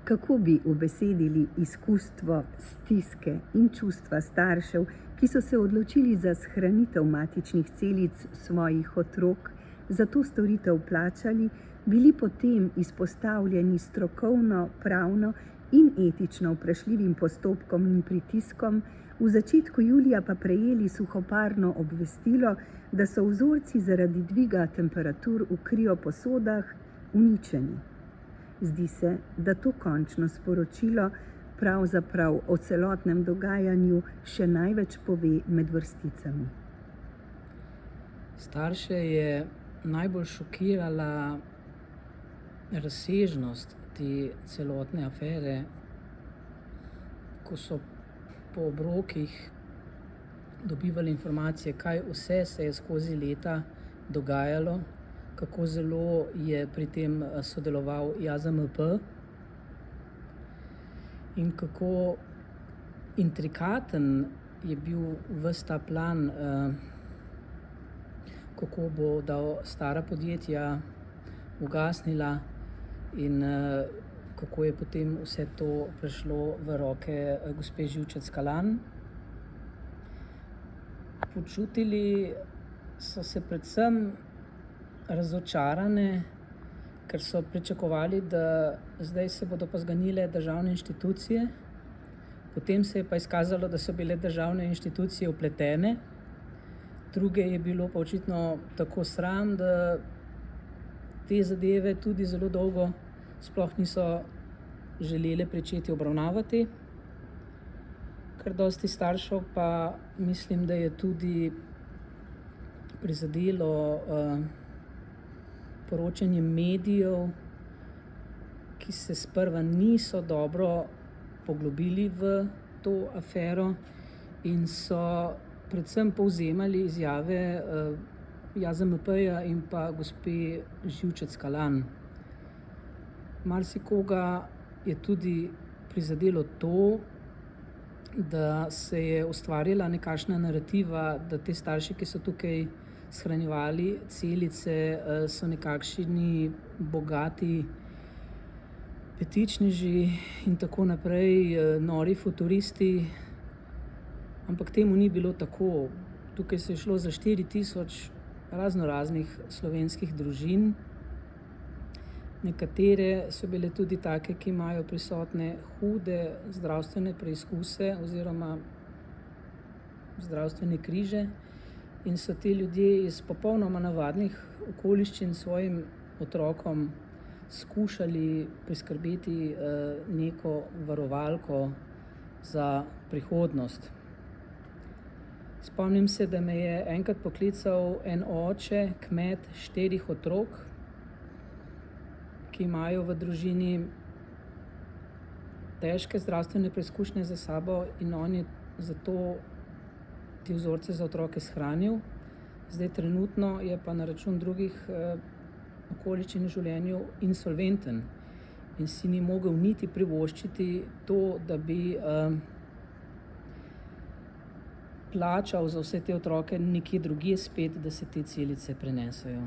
Kako bi ubesedili izkustvo stiske in čustva staršev, ki so se odločili za shranitev matičnih celic svojih otrok, za to storitev plačali, bili potem izpostavljeni strokovno, pravno in etično vprašljivim postopkom in pritiskom, v začetku julija pa prejeli suhoparno obvestilo, da so vzorci zaradi dviga temperatur v krioposodah uničeni. Zdi se, da to končno sporočilo pravzaprav o celotnem dogajanju še največ pove med vrsticami. Starše je najbolj šokirala razsežnost te celotne afere, ko so po obrokih dobivali informacije, kaj vse se je skozi leta dogajalo, kako zelo je pri tem sodeloval JAZMP in kako intrikaten je bil ves ta plan, kako bodo stara podjetja ugasnila in kako je potem vse to prešlo v roke gospe Živčec Kalan. Počutili so se predvsem razočarane, ker so pričakovali, da zdaj se bodo pa zganile državne inštitucije. Potem se je pa izkazalo, da so bile državne inštitucije vpletene. Druge je bilo pa očitno tako sram, da te zadeve tudi zelo dolgo sploh niso želeli pričeti obravnavati. Kar dosti staršev pa mislim, da je tudi prizadelo poročanje medijev, ki se sprva niso dobro poglobili v to afero in so predvsem povzemali izjave JAZMP-ja in pa gospe Živčec Kalan. Marsikoga je tudi prizadelo to, da se je ustvarila nekakšna narativa, da te starši, ki so tukaj shranjevali celice, so nekakšni bogati petičneži in tako naprej, nori futuristi, ampak temu ni bilo tako. Tukaj se je šlo za 4000 raznoraznih slovenskih družin. Nekatere so bile tudi take, ki imajo prisotne hude zdravstvene preizkuse oziroma zdravstvene križe in so ti ljudje iz popolnoma navadnih okoliščin svojim otrokom skušali priskrbeti neko varovalko za prihodnost. Spomnim se, da me je enkrat poklical en oče, kmet 4 otrok, ki imajo v družini težke zdravstvene preizkušnje za sabo in on je zato te vzorce za otroke shranil. Zdaj trenutno je pa na račun drugih okoliščin v življenju insolventen in si ni mogel niti privoščiti to, da bi plačal za vse te otroke nekje drugje spet, da se te celice prenesejo.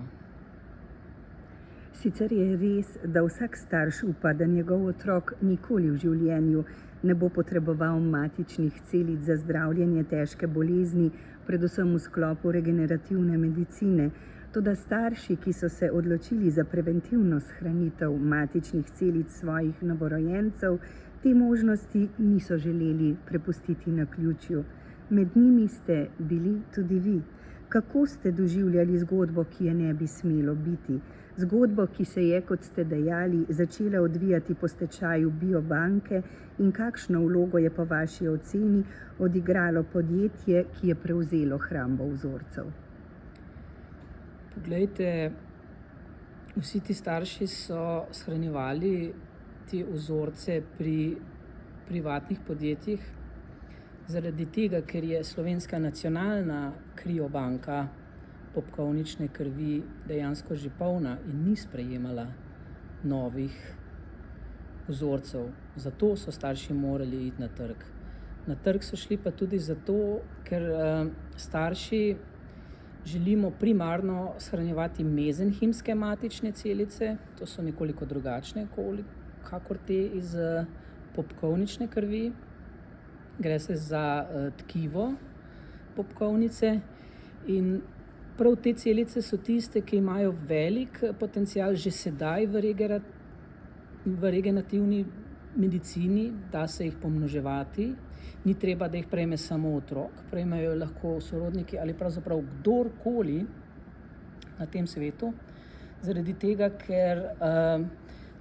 Sicer je res, da vsak starš upa, da njegov otrok nikoli v življenju ne bo potreboval matičnih celic za zdravljenje težke bolezni, predvsem v sklopu regenerativne medicine. Toda starši, ki so se odločili za preventivno shranitev matičnih celic svojih novorojencev, te možnosti niso želeli prepustiti naključju. Med njimi ste bili tudi vi. Kako ste doživljali zgodbo, ki je ne bi smelo biti? Zgodbo, ki se je, kot ste dejali, začela odvijati po stečaju Biobanke in kakšno vlogo je po vaši oceni odigralo podjetje, ki je prevzelo hrambo vzorcev? Poglejte, vsi ti starši so shranjevali te vzorce pri privatnih podjetjih zaradi tega, ker je Slovenska nacionalna kriobanka popkovnične krvi dejansko že polna in ni sprejemala novih vzorcev. Zato so starši morali iti na trg. Na trg so šli pa tudi zato, ker starši želimo primarno shranjevati mezenhimske matične celice, to so nekoliko drugačne kakor te iz popkovnične krvi. Gre se za tkivo popkovnice in prav te celice so tiste, ki imajo velik potencial že sedaj v regenerativni medicini, da se jih pomnoževati. Ni treba, da jih prejme samo otrok, prejmejo lahko sorodniki ali pravzaprav kdorkoli na tem svetu, zaradi tega, ker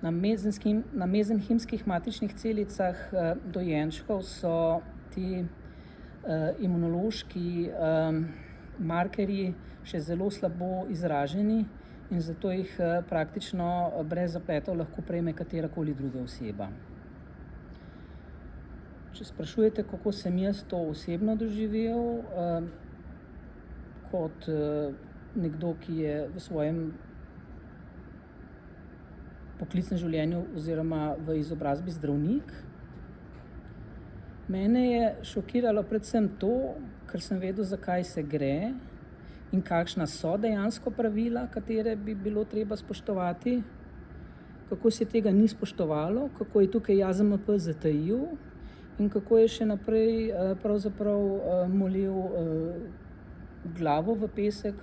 na mezenhimskih matičnih celicah dojenčkov so ti imunološki markerji še zelo slabo izraženi in zato jih praktično brez zapletov lahko prejme katerakoli druga oseba. Če sprašujete, kako sem jaz to osebno doživel, kot nekdo, ki je v svojem poklicnem življenju oziroma v izobrazbi zdravnik, mene je šokiralo predvsem to, ker sem vedel, zakaj se gre in kakšna so dejansko pravila, katere bi bilo treba spoštovati, kako se tega ni spoštovalo, kako je tukaj JAZMP zatajil in kako je še naprej pravzaprav molil glavo v pesek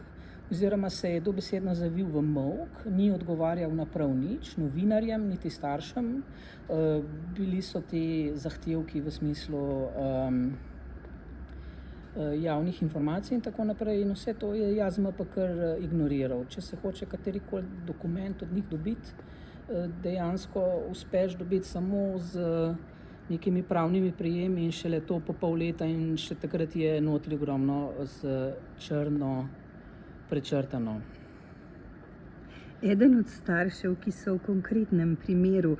oziroma se je dobesedno zavil v molk, ni odgovarjal na prav nič, novinarjem, niti staršem. Bili so ti zahtevki v smislu javnih informacij in tako naprej in vse to je JAZMP kar ignoriral. Če se hoče katerikoli dokument od njih dobiti, dejansko uspeš dobiti samo z nekimi pravnimi prijemi in šele to po pol leta in še takrat je notri ogromno z črno prečrtano. Eden od staršev, ki so v konkretnem primeru,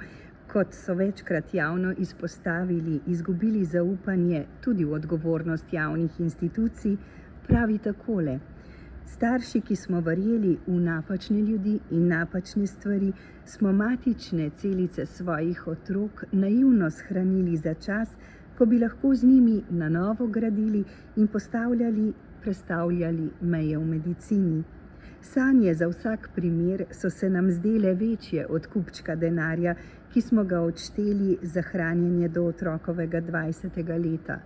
kot so večkrat javno izpostavili, izgubili zaupanje tudi v odgovornost javnih institucij, pravi takole: starši, ki smo verjeli v napačne ljudi in napačne stvari, smo matične celice svojih otrok naivno shranili za čas, ko bi lahko z njimi na novo gradili in prestavljali meje v medicini. Sanje za vsak primer so se nam zdele večje od kupčka denarja, ki smo ga odšteli za hranjenje do otrokovega 20. leta.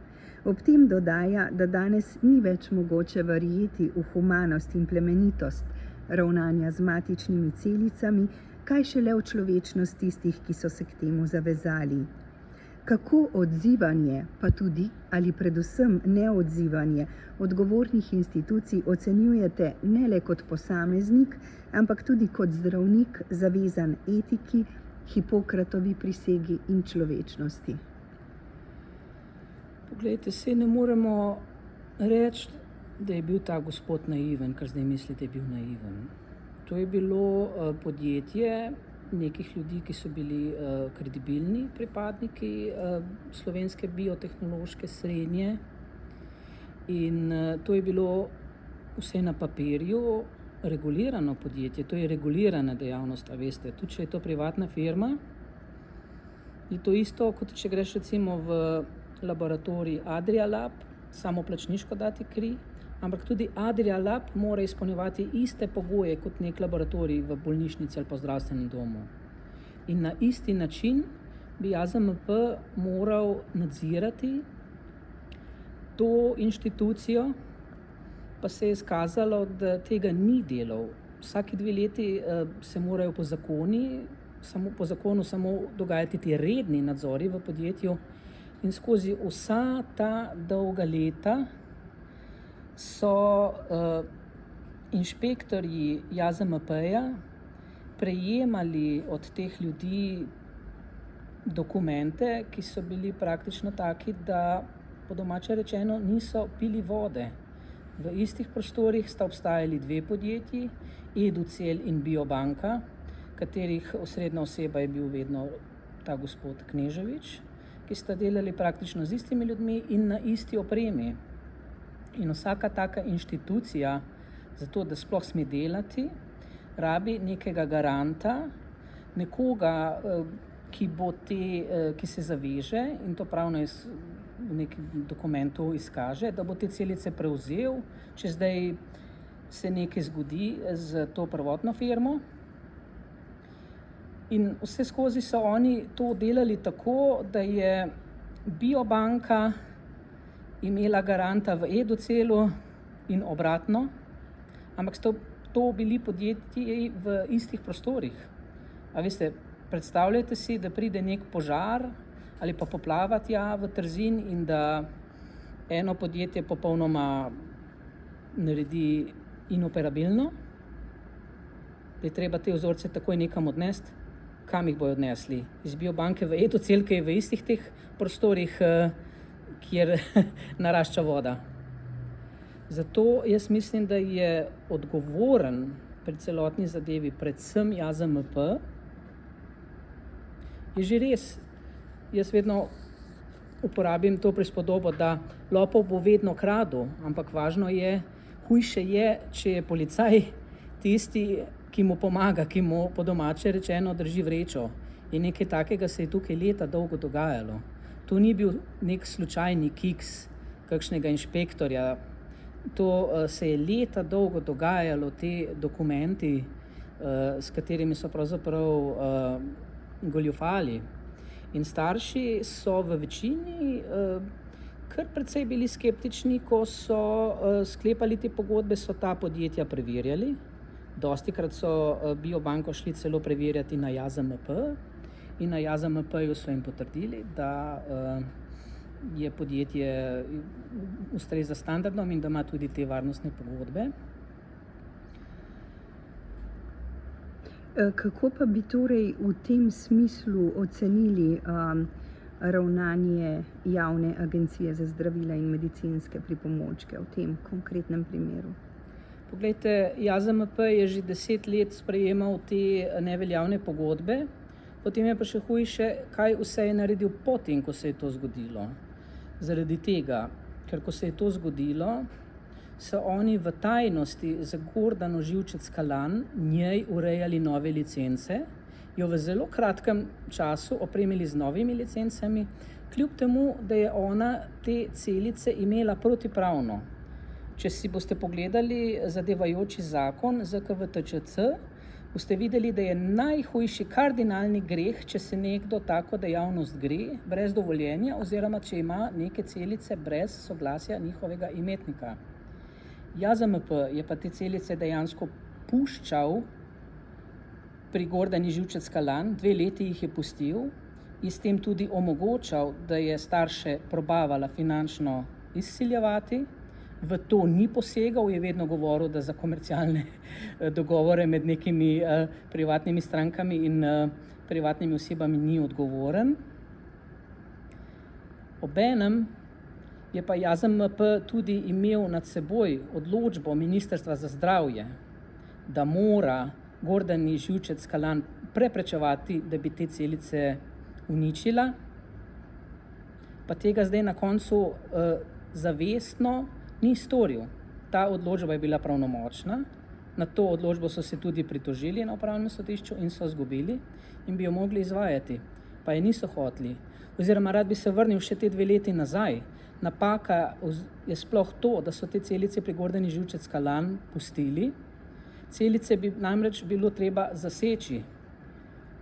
Ob tem dodaja, da danes ni več mogoče verjeti v humanost in plemenitost ravnanja z matičnimi celicami, kaj šele v človečnost tistih, ki so se k temu zavezali. Kako odzivanje, pa tudi ali predvsem neodzivanje odgovornih institucij ocenjujete ne le kot posameznik, ampak tudi kot zdravnik, zavezan etiki, Hipokratovi prisegi in človečnosti? Poglejte, saj ne moremo reči, da je bil ta gospod naiven, ker zdaj misli, da je bil naiven. To je bilo podjetje nekih ljudi, ki so bili kredibilni pripadniki slovenske biotehnološke srednje in to je bilo vse na papirju regulirano podjetje, to je regulirana dejavnost, a veste, tudi če je to privatna firma, je to isto, kot če greš recimo v laboratorij Adria Lab, samo plačniško dati kri, ampak tudi Adria Lab mora izpolnjevati iste pogoje kot nek laboratorij v bolnišnici ali pa zdravstvenem domu. In na isti način bi JAZMP moral nadzirati to inštitucijo, pa se je izkazalo, da tega ni delal. Vsaki 2 leti se morajo po zakonu samo dogajati ti redni nadzori v podjetju in skozi vsa ta dolga leta so inšpektorji JAZMP-ja prejemali od teh ljudi dokumente, ki so bili praktično taki, da po domače rečeno niso pili vode. V istih prostorih sta obstajali 2 podjetji, Educel in Biobanka, katerih osrednja oseba je bil vedno ta gospod Kneževič, ki sta delali praktično z istimi ljudmi in na isti opremi. In vsaka taka inštitucija, zato da sploh sme delati, rabi nekega garanta, nekoga, ki se zaveže in to pravno v nekem dokumentu izkaže, da bo te celice prevzel, če zdaj se nekaj zgodi z to prvotno firmo. In vse skozi so oni to delali tako, da je Biobanka imela garanta v Educelu in obratno, ampak so to bili podjetji v istih prostorih. A veste, predstavljajte si, da pride nek požar ali pa poplava tja v Trzin in da eno podjetje popolnoma naredi inoperabilno, da je treba te vzorce takoj nekam odnesti. Kam jih bojo odnesli? Iz Biobanke v Educel, ki je v istih teh prostorih, kjer narašča voda. Zato jaz mislim, da je odgovoren pri celotni zadevi predvsem JAZMP. Je že res, jaz vedno uporabim to prispodobo, da lopov bo vedno kradel, ampak važno je, hujše je, če je policaj tisti, ki mu pomaga, ki mu po domače rečeno drži vrečo. In nekaj takega se je tukaj leta dolgo dogajalo. To ni bil nek slučajni kiks kakšnega inšpektorja. To se je leta dolgo dogajalo, te dokumenti, s katerimi so pravzaprav goljufali. In starši so v večini kar precej bili skeptični, ko so sklepali te pogodbe, so ta podjetja preverjali. Dostikrat so Biobanko šli celo preverjati na JAZMP in na JAZMP-ju so jim potrdili, da je podjetje ustreza standardom in da ima tudi te varnostne pogodbe. Kako pa bi torej v tem smislu ocenili ravnanje Javne agencije za zdravila in medicinske pripomočke v tem konkretnem primeru? Poglejte, JAZMP je že 10 let sprejemal te neveljavne pogodbe, potem je pa še hujše, kaj vse je naredil potem, ko se je to zgodilo. Zaradi tega, ker ko se je to zgodilo, so oni v tajnosti za Gordano Živčec Kalan njej urejali nove licence, jo v zelo kratkem času opremili z novimi licencami, kljub temu, da je ona te celice imela protipravno. Če si boste pogledali zadevajoči zakon ZKVTČC, boste videli, da je najhujši kardinalni greh, če se nekdo tako dejavnost gre brez dovoljenja oziroma če ima neke celice brez soglasja njihovega imetnika. JAZMP je pa te celice dejansko puščal pri Gordani Živčec Kalan, 2 leti jih je pustil in s tem tudi omogočal, da je starše probavala finančno izsiljevati. V to ni posegal, je vedno govoril, da za komercialne dogovore med nekimi privatnimi strankami in privatnimi osebami ni odgovoren. Obenem je pa JAZMP tudi imel nad seboj odločbo Ministrstva za zdravje, da mora Gordani Živčec Kalan preprečevati, da bi te celice uničila, pa tega zdaj na koncu zavestno ni storil. Ta odločba je bila pravnomočna, na to odločbo so se tudi pritožili na upravnem sodišču in so izgubili in bi jo mogli izvajati, pa je niso hoteli. Oziroma rad bi se vrnil še te 2 leti nazaj. Napaka je sploh to, da so te celice pri Gordani Živčec Kalan pustili. Celice bi namreč bilo treba zaseči.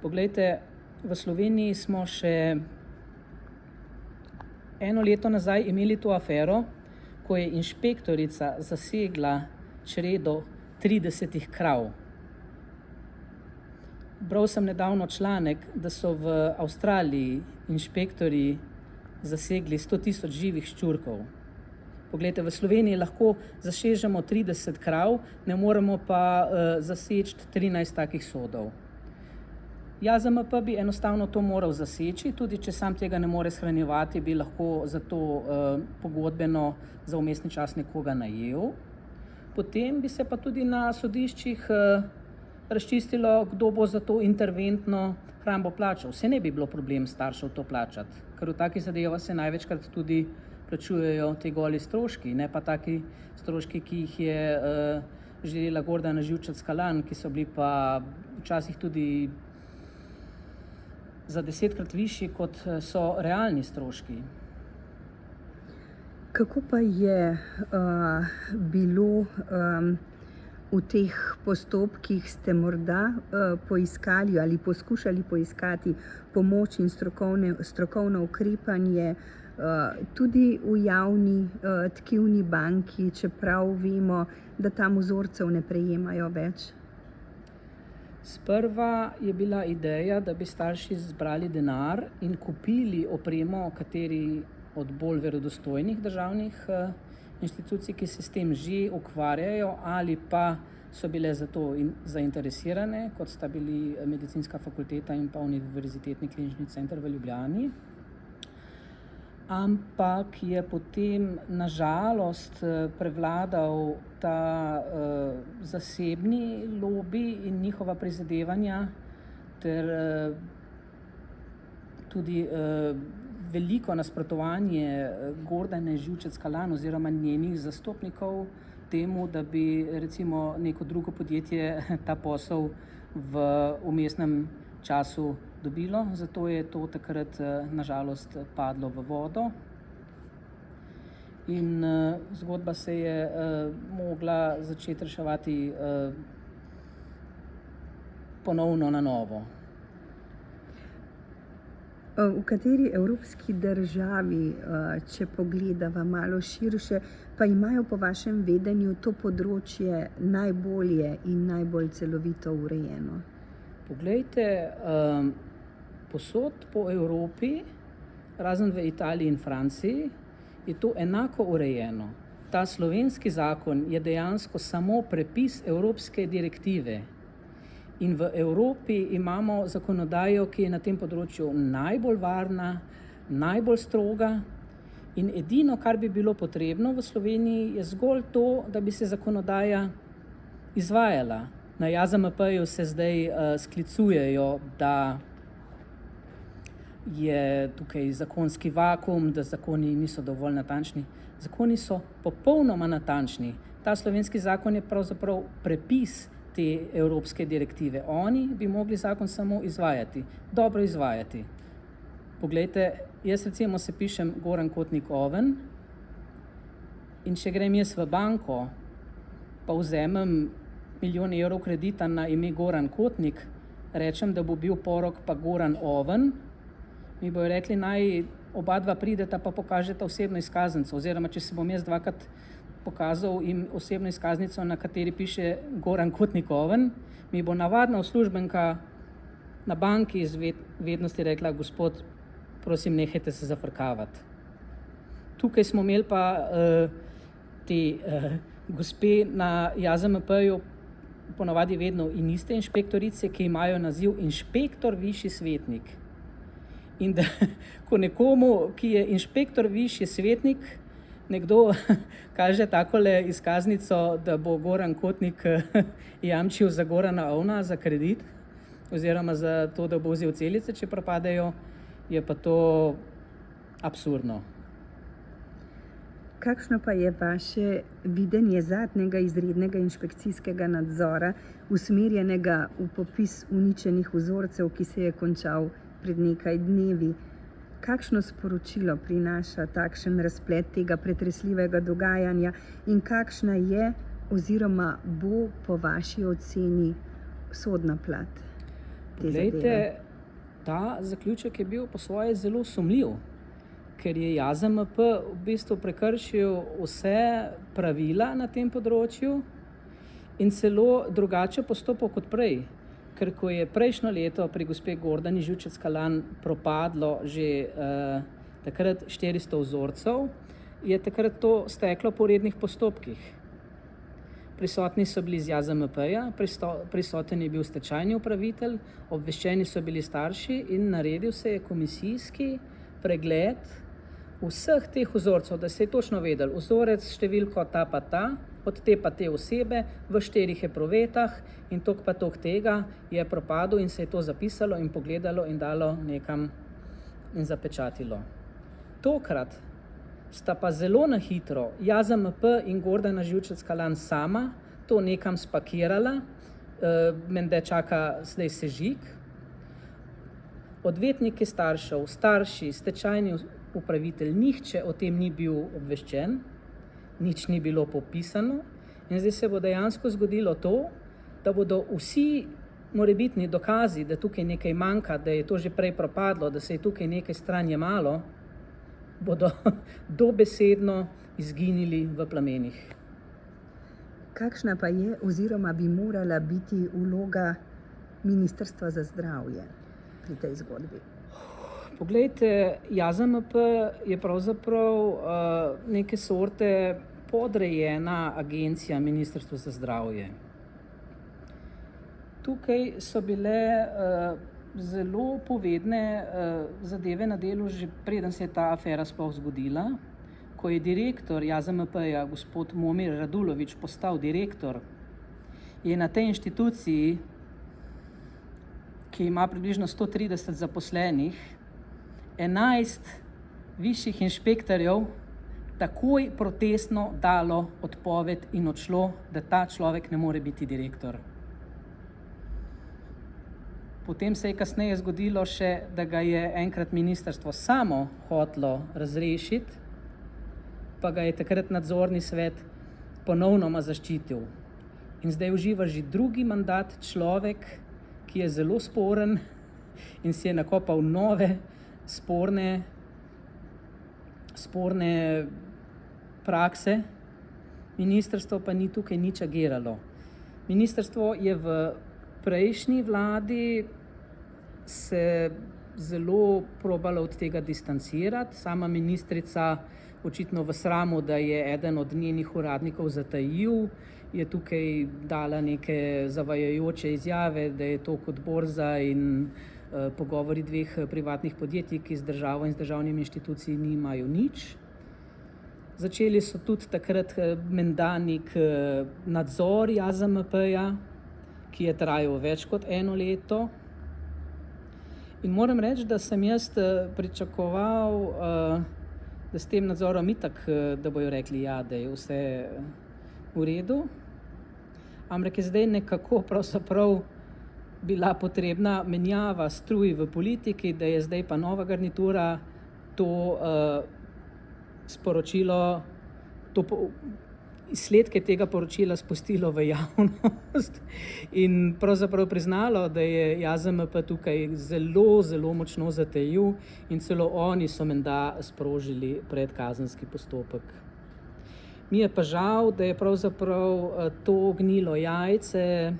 Poglejte, v Sloveniji smo še 1 leto nazaj imeli to afero, ko je inšpektorica zasegla čredo 30 krav. Bral sem nedavno članek, da so v Avstraliji inšpektorji zasegli 100 000 živih ščurkov. Poglejte, v Sloveniji lahko zasežemo 30 krav, ne moremo pa zaseči 13 takih sodov. JAZMP bi enostavno to moral zaseči, tudi če sam tega ne more shranjevati, bi lahko za to pogodbeno za vmesni čas nekoga najel. Potem bi se pa tudi na sodiščih razčistilo, kdo bo za to interventno hrambo plačal. Se ne bi bilo problem staršev to plačati, ker v takih zadevah se največkrat tudi plačujejo te goli stroški, ne pa taki stroški, ki jih je želela Gordana Živčec Kalan, ki so bili pa včasih tudi za 10-krat višji, kot so realni stroški. Kako pa je bilo V teh postopkih ste morda poiskali ali poskušali poiskati pomoč in strokovno ukrepanje tudi v javni tkivni banki, čeprav vemo, da tam vzorcev ne prejemajo več? Sprva je bila ideja, da bi starši zbrali denar in kupili opremo kateri od bolj verodostojnih državnih inštitucij, ki se s tem že ukvarjajo ali pa so bile za to zainteresirane, kot sta bili Medicinska fakulteta in pa Univerzitetni klinični center v Ljubljani. Ampak je potem na žalost prevladal ta zasebni lobi in njihova prizadevanja ter tudi veliko nasprotovanje Gordane Živčec-Kalan oziroma njenih zastopnikov temu, da bi recimo neko drugo podjetje ta posel v vmesnem času dobilo, zato je to takrat nažalost padlo v vodo. In zgodba se je mogla začeti reševati ponovno na novo. V kateri evropski državi, če pogledava malo širše, pa imajo po vašem vedenju to področje najbolje in najbolj celovito urejeno? Poglejte, posod po Evropi, razen v Italiji in Franciji, je to enako urejeno. Ta slovenski zakon je dejansko samo prepis evropske direktive. In v Evropi imamo zakonodajo, ki je na tem področju najbolj varna, najbolj stroga. In edino, kar bi bilo potrebno v Sloveniji, je zgolj to, da bi se zakonodaja izvajala. Na JAZMP-ju se zdaj sklicujejo, da je tukaj zakonski vakuum, da zakoni niso dovolj natančni. Zakoni so popolnoma natančni. Ta slovenski zakon je pravzaprav prepis te evropske direktive. Oni bi mogli zakon samo izvajati, dobro izvajati. Poglejte, jaz recimo se pišem Goran Kotnik Oven in če grem jaz v banko, pa vzemem 1 milijon evrov kredita na ime Goran Kotnik, rečem, da bo bil porok pa Goran Oven, mi bojo rekli, naj oba dva prideta pa pokažeta osebno izkaznico, oziroma če se bom jaz dvakrat pokazal jim osebno izkaznico, na kateri piše Goran Kotnik Oven, mi bo navadna uslužbenka na banki iz vednosti rekla, gospod, prosim, nehajte se zafrkavati. Tukaj smo imeli pa te gospe na JAZMP-ju ponavadi vedno in iste inšpektorice, ki imajo naziv inšpektor višji svetnik. In da ko nekomu, ki je inšpektor višji svetnik, nekdo kaže takole izkaznico, da bo Goran Kotnik jamčil za Gorana Ovna za kredit, oziroma za to, da bo vzel celice, če propadejo, je pa to absurdno. Kakšno pa je vaše videnje zadnjega izrednega inšpekcijskega nadzora, usmerjenega v popis uničenih vzorcev, ki se je končal pred nekaj dnevi? Kakšno sporočilo prinaša takšen razplet tega pretresljivega dogajanja in kakšna je oziroma bo po vaši oceni sodna plat te zadeve? Poglejte, ta zaključek je bil po svoje zelo sumljiv, ker je JAZMP v bistvu prekršil vse pravila na tem področju in celo drugače postopal kot prej. Ker ko je prejšnjo leto pri gospe Gordani Živčec-Kalan propadlo že takrat 400 vzorcev, je takrat to steklo po rednih postopkih. Prisotni so bili z JAZMP-ja, prisoten je bil stečajni upravitelj, obveščeni so bili starši in naredil se je komisijski pregled vseh teh vzorcev, da se je točno vedel, vzorec številko ta pa ta, od te pa te osebe, v 4 epruvetah in tok pa tok tega je propadlo in se je to zapisalo in pogledalo in dalo nekam in zapečatilo. Tokrat sta pa zelo na hitro JAZMP in Gordana Živčec-Kalan sama to nekam spakirala, menda čaka zdaj sežig. Odvetniki staršev, starši, stečajni upravitelj, nihče o tem ni bil obveščen, nič ni bilo popisano In zdaj se bo dejansko zgodilo to, da bodo vsi morebitni dokazi, da tukaj nekaj manjka, da je to že prej propadlo, da se je tukaj nekaj stran jemalo, bodo dobesedno izginili v plamenih. Kakšna pa je oziroma bi morala biti vloga Ministrstva za zdravje pri tej zgodbi? Poglejte, JAZMP je pravzaprav neke sorte podrejena agencija Ministrstva za zdravje. Tukaj so bile zelo povedne zadeve na delu, že preden se je ta afera sploh zgodila. Ko je direktor JAZMP-ja, gospod Momir Radulović, postal direktor, je na tej inštituciji, ki ima približno 130 zaposlenih, 11 višjih inšpektorjev takoj protestno dalo odpoved in odšlo, da ta človek ne more biti direktor. Potem se je kasneje zgodilo še, da ga je enkrat ministrstvo samo hotelo razrešiti, pa ga je takrat nadzorni svet ponovnoma zaščitil. In zdaj uživa že drugi mandat človek, ki je zelo sporen in si je nakopal nove sporne prakse. Ministrstvo pa ni tukaj nič agiralo. Ministrstvo je v prejšnji vladi se zelo probalo od tega distancirati. Sama ministrica očitno v sramu, da je eden od njenih uradnikov zatajil, je tukaj dala neke zavajajoče izjave, da je to kot borza in pogovori dveh privatnih podjetij, ki z državo in z državnimi inštitucijami nimajo nič. Začeli so tudi takrat menda nek nadzor JAZMP-ja, ki je trajal več kot 1 leto. In moram reči, da sem jaz pričakoval, da s tem nadzorom itak, da bojo rekli ja, da je vse v redu. Ampak je zdaj nekako pravzaprav bila potrebna menjava struj v politiki, da je zdaj pa nova garnitura to sporočilo, izsledke tega poročila spustilo v javnost in pravzaprav priznalo, da je JAZMP tukaj zelo, zelo močno zatajil in celo oni so menda sprožili predkazenski postopek. Mi je pa žal, da je pravzaprav to gnilo jajce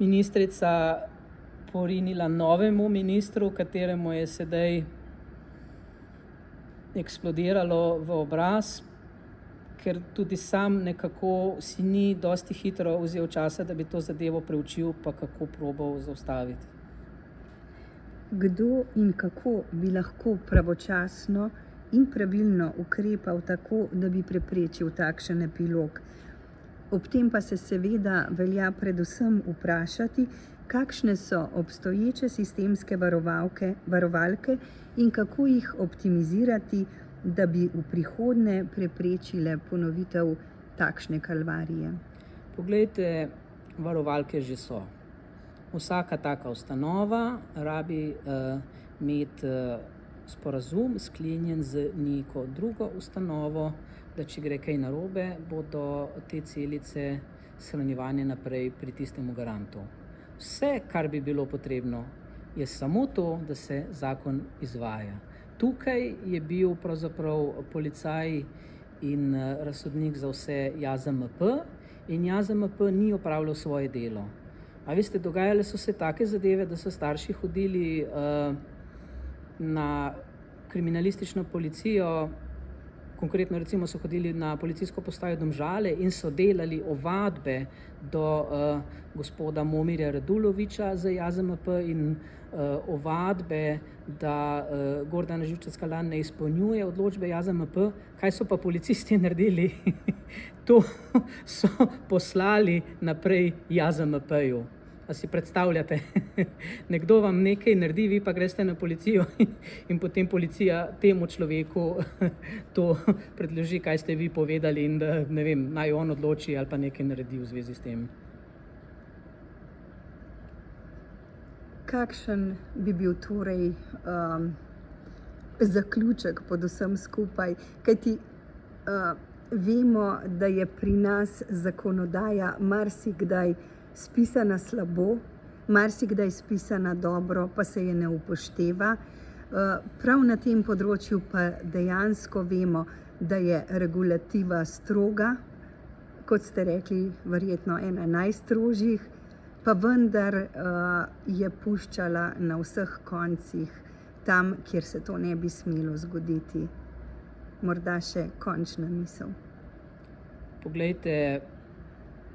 ministrica porinila novemu ministru, kateremu je sedaj eksplodiralo v obraz, ker tudi sam nekako si ni dosti hitro vzel časa, da bi to zadevo preučil, pa kako probal zaustaviti. Kdo in kako bi lahko pravočasno in pravilno ukrepal tako, da bi preprečil takšen epilog? Ob tem pa se seveda velja predvsem vprašati, kakšne so obstoječe sistemske varovalke in kako jih optimizirati, da bi v prihodnje preprečile ponovitev takšne kalvarije. Poglejte, varovalke že so. Vsaka taka ustanova rabi imeti sporazum sklenjen z neko drugo ustanovo, da če gre kaj narobe, bodo te celice shranjevane naprej pri tistemu garantu. Vse, kar bi bilo potrebno, je samo to, da se zakon izvaja. Tukaj je bil pravzaprav policaj in razsodnik za vse JAZMP in JAZMP ni opravljal svoje delo. A veste, dogajale so se take zadeve, da so starši hodili na kriminalistično policijo, konkretno recimo so hodili na policijsko postajo Domžale in so delali ovadbe do gospoda Momirja Radulovića za JAZMP in ovadbe, da Gordana Živčec Kalan ne izpolnjuje odločbe JAZMP. Kaj so pa policisti naredili? To so poslali naprej JAZMP-ju. A si predstavljate? Nekdo vam nekaj naredi, vi pa greste na policijo in potem policija temu človeku to predloži, kaj ste vi povedali in da, ne vem, naj on odloči ali pa nekaj naredi v zvezi s tem. Kakšen bi bil torej zaključek pod vsem skupaj? Kajti vemo, da je pri nas zakonodaja marsikdaj spisana slabo, marsikdaj spisana dobro, pa se je ne upošteva. Prav na tem področju pa dejansko vemo, da je regulativa stroga, kot ste rekli, verjetno ena najstrožjih, pa vendar je puščala na vseh koncih, tam, kjer se to ne bi smelo zgoditi. Morda še končna misel. Poglejte,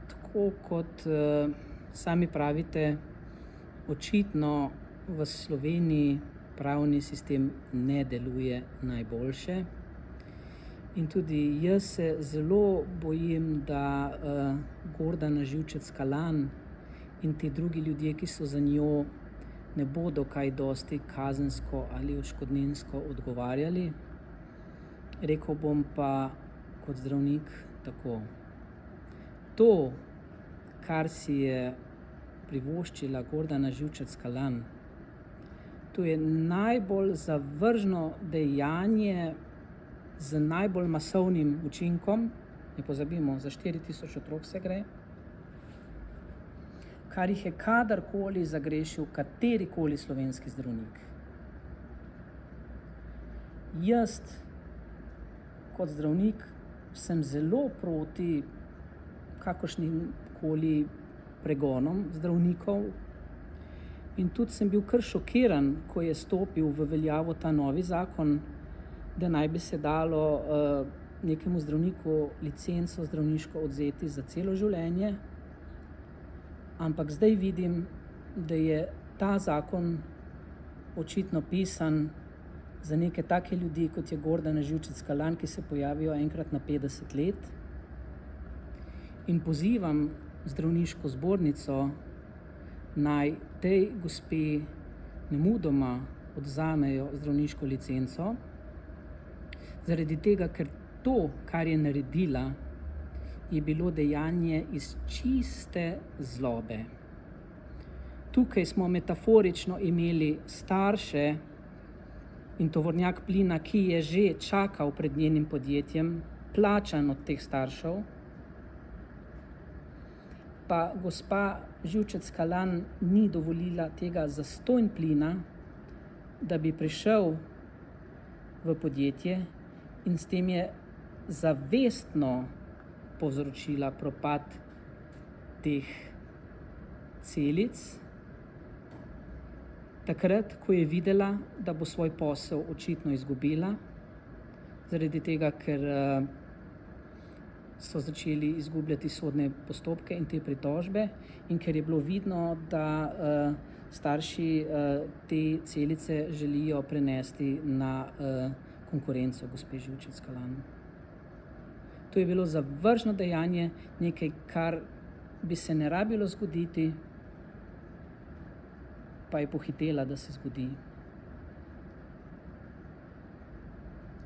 tako kot sami pravite, očitno v Sloveniji pravni sistem ne deluje najboljše. In tudi jaz se zelo bojim, da Gordana Živčec Kalan in ti drugi ljudje, ki so za njo, ne bodo kaj dosti kazensko ali odškodninsko odgovarjali. Rekel bom pa kot zdravnik tako. To, kar si je privoščila Gordana Živčec Kalan, to je najbolj zavržno dejanje z najbolj masovnim učinkom, ne pozabimo, za 4000 otrok se gre, kar jih je kadarkoli zagrešil katerikoli slovenski zdravnik. Jaz kot zdravnik sem zelo proti kakršnim koli pregonom zdravnikov in tudi sem bil kar šokiran, ko je stopil v veljavo ta novi zakon, da naj bi se dalo nekemu zdravniku licenco zdravniško odvzeti za celo življenje, ampak zdaj vidim, da je ta zakon očitno pisan za neke take ljudi, kot je Gordana Živčec Kalan, ki se pojavijo enkrat na 50 let. In pozivam zdravniško zbornico, naj tej gospe nemudoma odvzamejo zdravniško licenco, zaradi tega, ker to, kar je naredila, je bilo dejanje iz čiste zlobe. Tukaj smo metaforično imeli starše in tovornjak plina, ki je že čakal pred njenim podjetjem, plačan od teh staršev, pa gospa Živčec Kalan ni dovolila tega zastonj plina, da bi prišel v podjetje in s tem je zavestno povzročila propad teh celic, takrat, ko je videla, da bo svoj posel očitno izgubila, zaradi tega, ker so začeli izgubljati sodne postopke in te pritožbe in ker je bilo vidno, da starši te celice želijo prenesti na konkurenco gospe Živčec Kalan. To je bilo zavržno dejanje, nekaj, kar bi se ne rabilo zgoditi, pa je pohitela, da se zgodi.